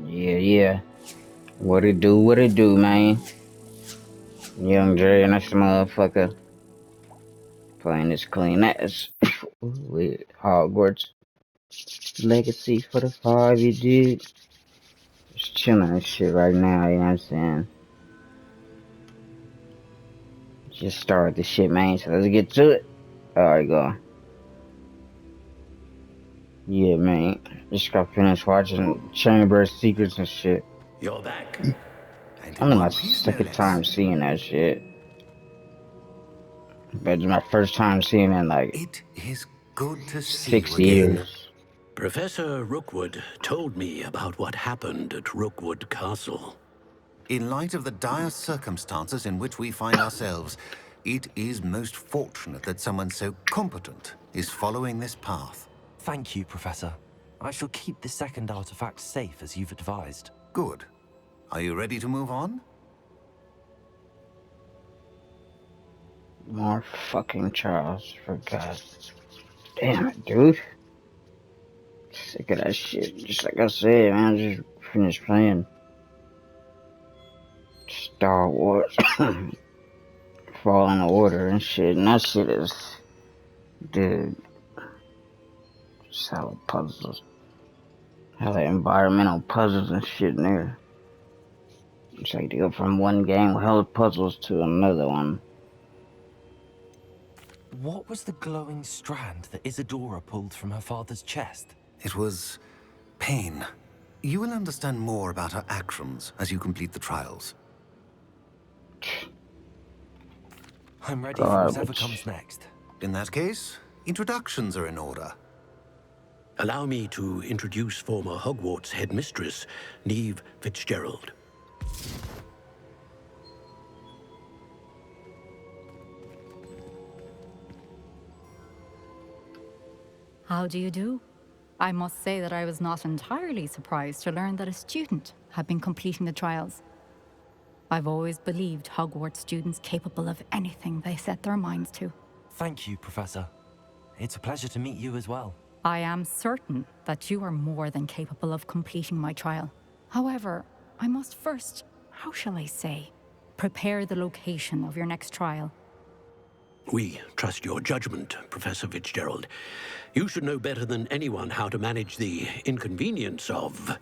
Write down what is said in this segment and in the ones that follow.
Yeah. What it do, man? Young Dre and this motherfucker playing this clean ass with Hogwarts Legacy for the 5 you did. Just chilling and shit right now, you know what I'm saying? Just started the shit, man, so let's get to it. Alright, go. Yeah, man. Just got finished watching Chamber of Secrets and shit. You're back. And in Only my one piece, no second less. time seeing that shit. But it's my first time seeing it in like It is good to see you 6 again. years. Professor Rookwood told me about what happened at Rookwood Castle. In light of the dire circumstances in which we find ourselves, it is most fortunate that someone so competent is following this path. Thank you, Professor. I shall keep the second artifact safe as you've advised. Good. Are you ready to move on? More fucking trials, for God damn it, dude. Sick of that shit. Just like I said, man, I just finished playing Star Wars Fallen Order and shit, and that shit is, dude, just hella puzzles. Hella environmental puzzles and shit in there. It's like to go from one game with hella puzzles to another one. What was the glowing strand that Isadora pulled from her father's chest? It was pain. You will understand more about her actions as you complete the trials. I'm ready for whatever comes next. In that case, introductions are in order. Allow me to introduce former Hogwarts headmistress, Neve Fitzgerald. How do you do? I must say that I was not entirely surprised to learn that a student had been completing the trials. I've always believed Hogwarts students capable of anything they set their minds to. Thank you, Professor. It's a pleasure to meet you as well. I am certain that you are more than capable of completing my trial. However, I must first, how shall I say, prepare the location of your next trial. We trust your judgment, Professor Fitzgerald. You should know better than anyone how to manage the inconvenience of,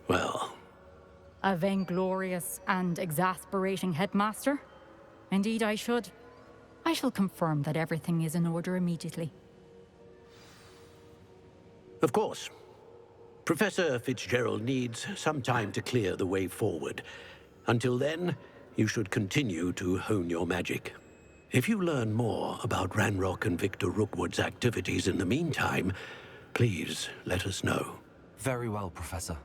well... A vainglorious and exasperating headmaster? Indeed I should. I shall confirm that everything is in order immediately. Of course. Professor Fitzgerald needs some time to clear the way forward. Until then, you should continue to hone your magic. If you learn more about Ranrock and Victor Rookwood's activities in the meantime, please let us know. Very well, Professor.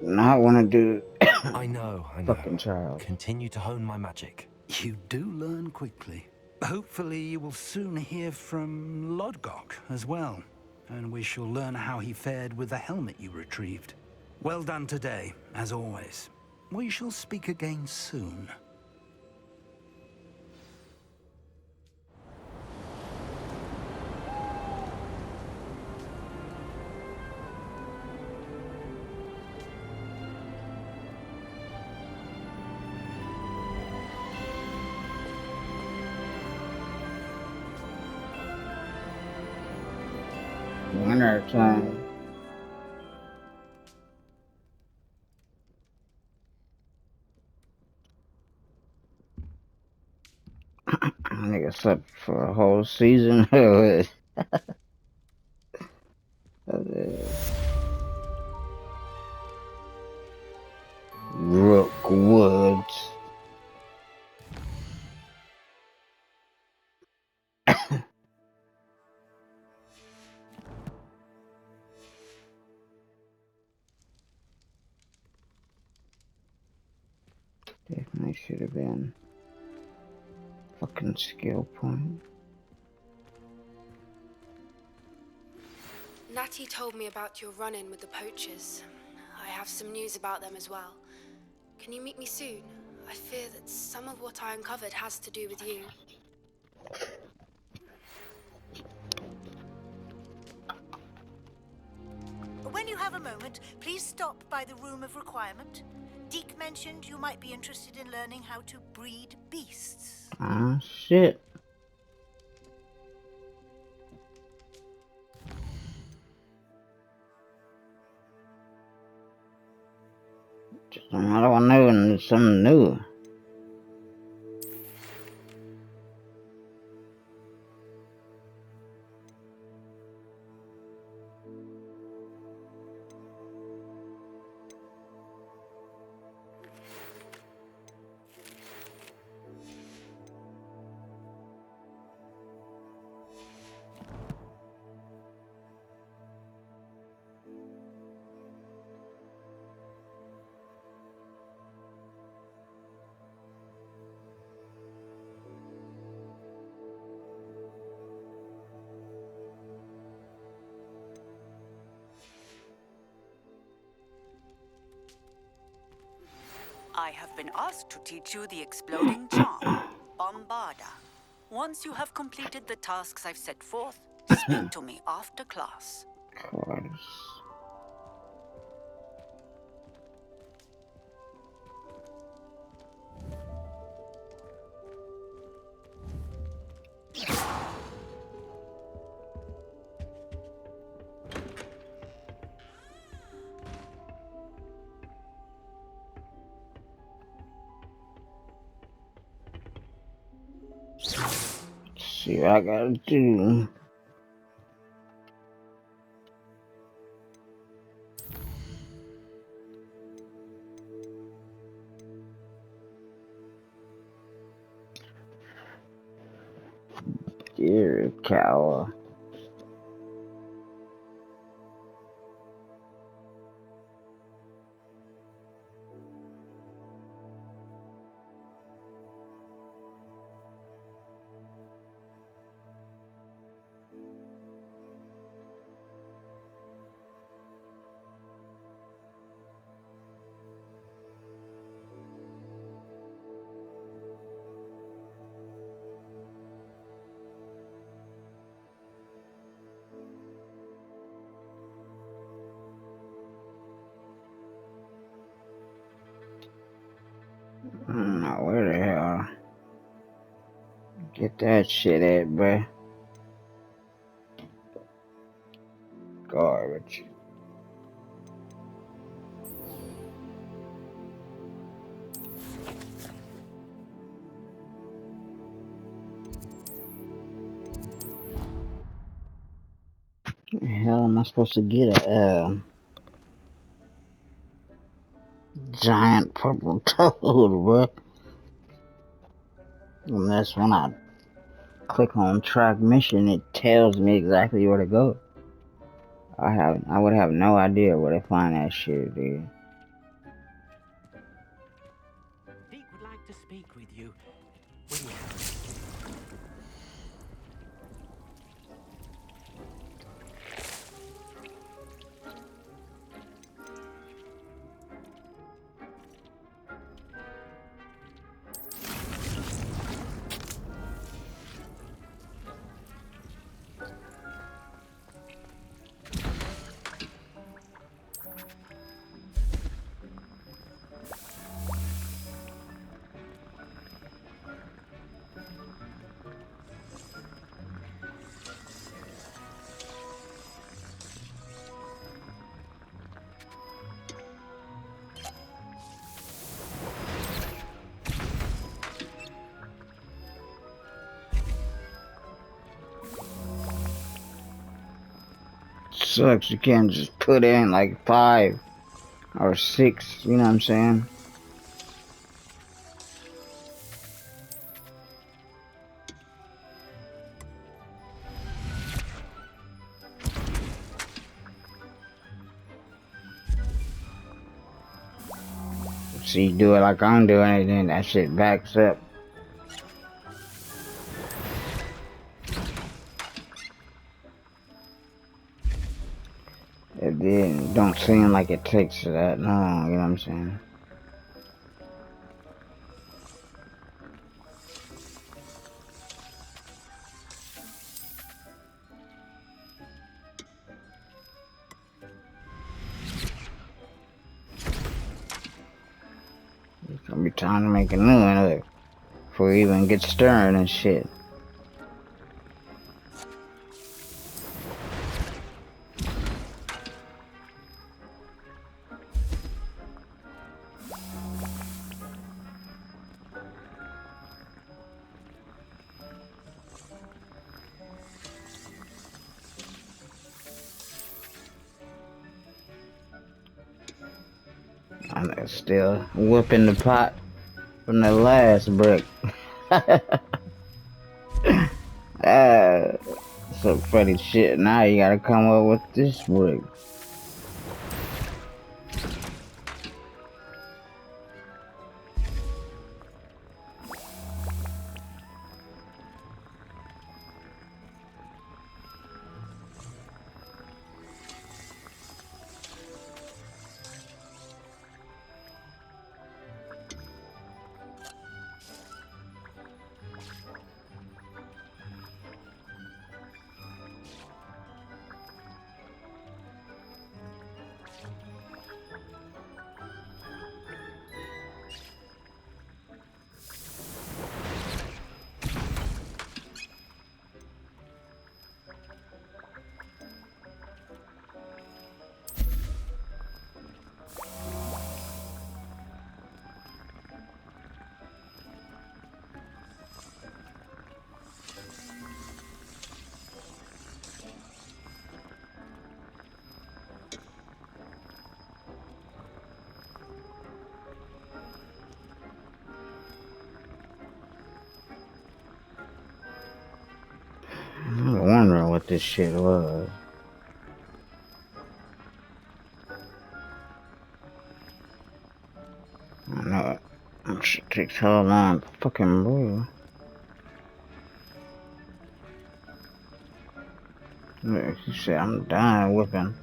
Not want to do. I know. Fucking child. Continue to hone my magic. You do learn quickly. Hopefully you will soon hear from Lodgok as well, and we shall learn how he fared with the helmet you retrieved. Well done today, as always. We shall speak again soon. Winter time. Nigga slept for a whole season. Rookwood. Definitely should have been fucking skill point. Natty told me about your run-in with the poachers. I have some news about them as well. Can you meet me soon? I fear that some of what I uncovered has to do with you. When you have a moment, please stop by the Room of Requirement. Deke mentioned you might be interested in learning how to breed beasts. Ah, shit. Just another one new and something new. I have been asked to teach you the exploding charm, Bombarda. Once you have completed the tasks I've set forth, speak to me after class. Of course. See what I gotta do. Dear cow. I don't know where the hell get that shit at, bruh. Garbage. The hell am I supposed to get a giant purple toad, bruh? And that's when I click on track mission, it tells me exactly where to go. I would have no idea where to find that shit, dude. Deke would like to speak with you. Sucks you can't just put in like 5 or 6, you know what I'm saying? See, you do it like I'm doing it, then that shit backs up. It didn't. Don't seem like it takes that long. You know what I'm saying? It's gonna be time to make a new one, look, before we even get stirring and shit. I'm still whooping the pot from the last brick. Some funny shit. Now you gotta come up with this brick. I was wondering what this shit was. I know it shit takes so long to fucking move. Look, she said I'm done whipping.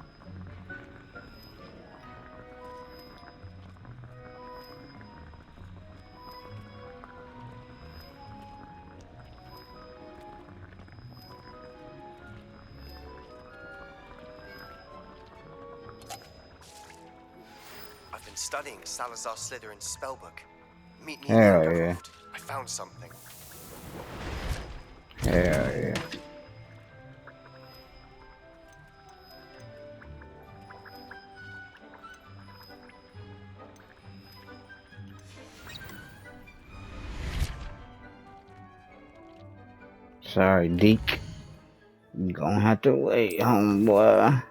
I've been studying Salazar Slytherin's spellbook. Meet me Hell in the yeah. Undercroft. I found something. Hell yeah. Sorry, Deke. You gonna have to wait, homeboy.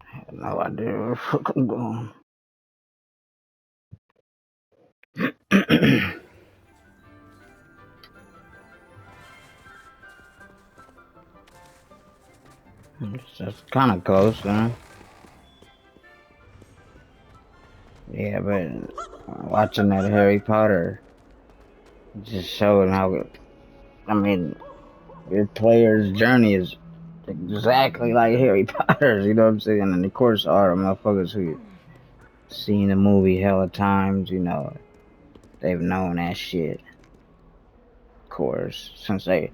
I have no idea where the fuck I'm going. That's kind of close, huh? Yeah, but watching that Harry Potter just showed how, I mean, your player's journey is exactly like Harry Potter's, you know what I'm saying? And of course, all the motherfuckers who seen the movie hella times, you know, they've known that shit. Of course, since they,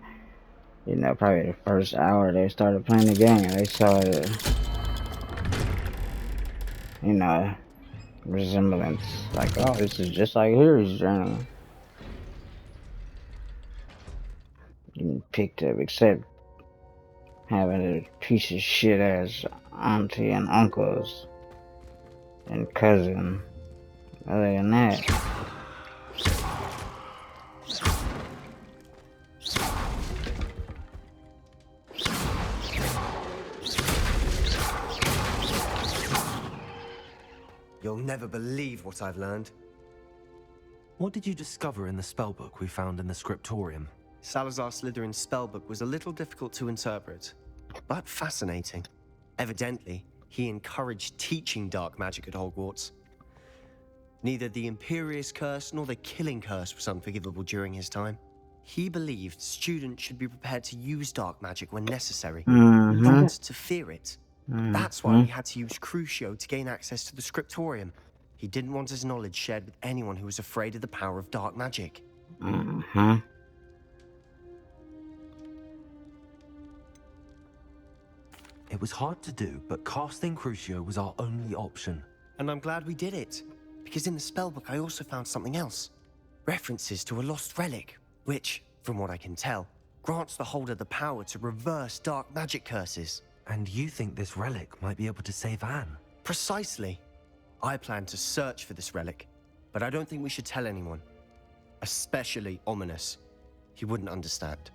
you know, probably the first hour they started playing the game, they saw the, you know, resemblance. Like, oh, this is just like Harry's journey. You picked up, except having a piece of shit ass auntie and uncles and cousin. Other than that, You'll never believe what I've learned. What did you discover in the spellbook we found in the scriptorium? Salazar Slytherin's spellbook was a little difficult to interpret, but fascinating. Evidently, he encouraged teaching dark magic at Hogwarts. Neither the Imperious Curse nor the Killing Curse was unforgivable during his time. He believed students should be prepared to use dark magic when necessary, not to fear it. That's why we had to use Crucio to gain access to the scriptorium. He didn't want his knowledge shared with anyone who was afraid of the power of dark magic. It was hard to do, but casting Crucio was our only option. And I'm glad we did it, because in the spellbook I also found something else. References to a lost relic, which, from what I can tell, grants the holder the power to reverse dark magic curses. And you think this relic might be able to save Anne? Precisely. I plan to search for this relic, but I don't think we should tell anyone. Especially Ominous. He wouldn't understand.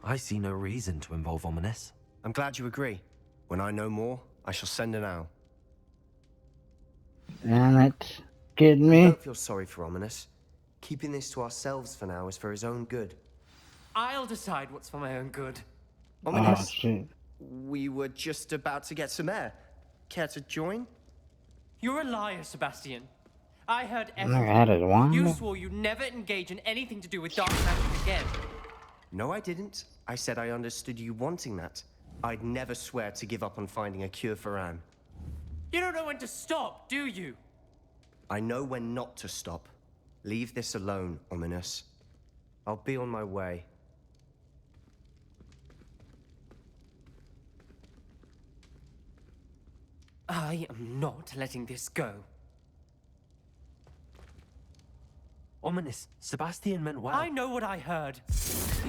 I see no reason to involve Ominous. I'm glad you agree. When I know more, I shall send an owl. Damn it. Kidding me? Don't feel sorry for Ominous. Keeping this to ourselves for now is for his own good. I'll decide what's for my own good. Ominous, Oh, shit. we were just about to get some air. Care to join? You're a liar, Sebastian. I heard I never everything. had it one. You swore you'd never engage in anything to do with dark magic again. No, I didn't. I said I understood you wanting that. I'd never swear to give up on finding a cure for Anne. You don't know when to stop, do you? I know when not to stop. Leave this alone, Ominous. I'll be on my way. I am not letting this go. Ominous, Sebastian meant well. I know what I heard.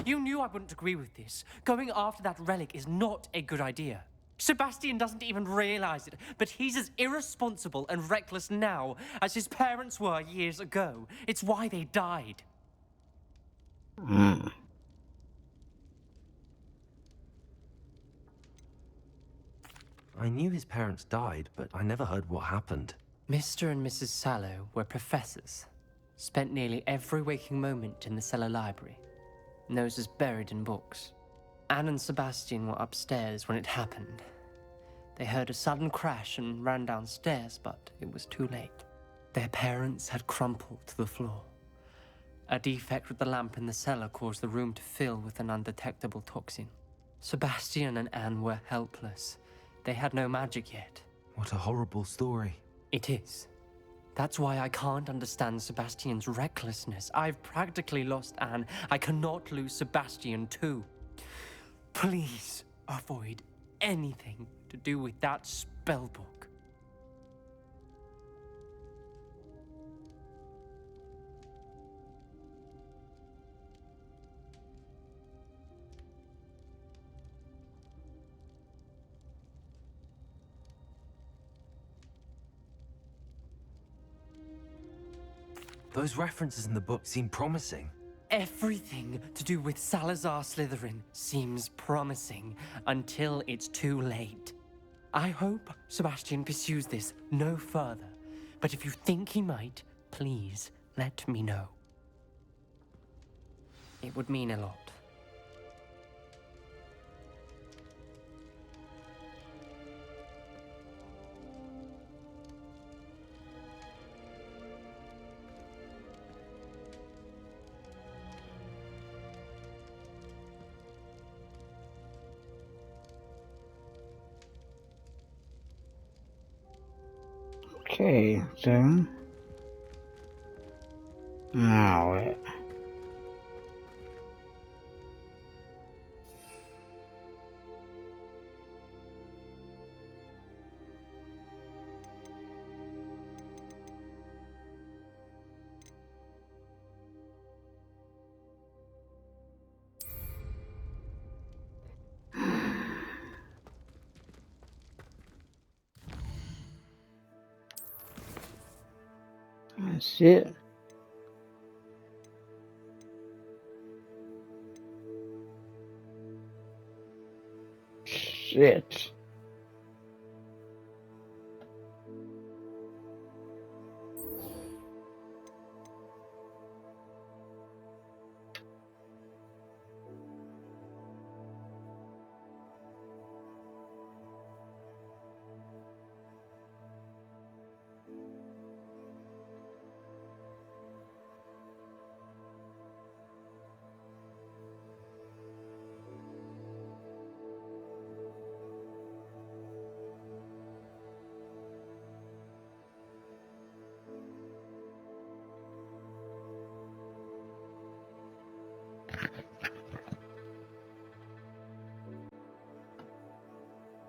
You knew I wouldn't agree with this. Going after that relic is not a good idea. Sebastian doesn't even realize it, but he's as irresponsible and reckless now as his parents were years ago. It's why they died. I knew his parents died, but I never heard what happened. Mr. and Mrs. Sallow were professors. Spent nearly every waking moment in the cellar library. Noses buried in books. Anne and Sebastian were upstairs when it happened. They heard a sudden crash and ran downstairs, but it was too late. Their parents had crumpled to the floor. A defect with the lamp in the cellar caused the room to fill with an undetectable toxin. Sebastian and Anne were helpless. They had no magic yet. What a horrible story. It is. That's why I can't understand Sebastian's recklessness. I've practically lost Anne. I cannot lose Sebastian too. Please avoid anything to do with that spellbook. Those references in the book seem promising. Everything to do with Salazar Slytherin seems promising until it's too late. I hope Sebastian pursues this no further, but if you think he might, please let me know. It would mean a lot. Okay, so now what? Shit. Shit.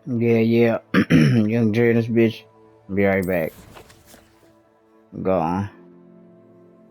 Yeah. You enjoy this bitch. Be right back. Go on.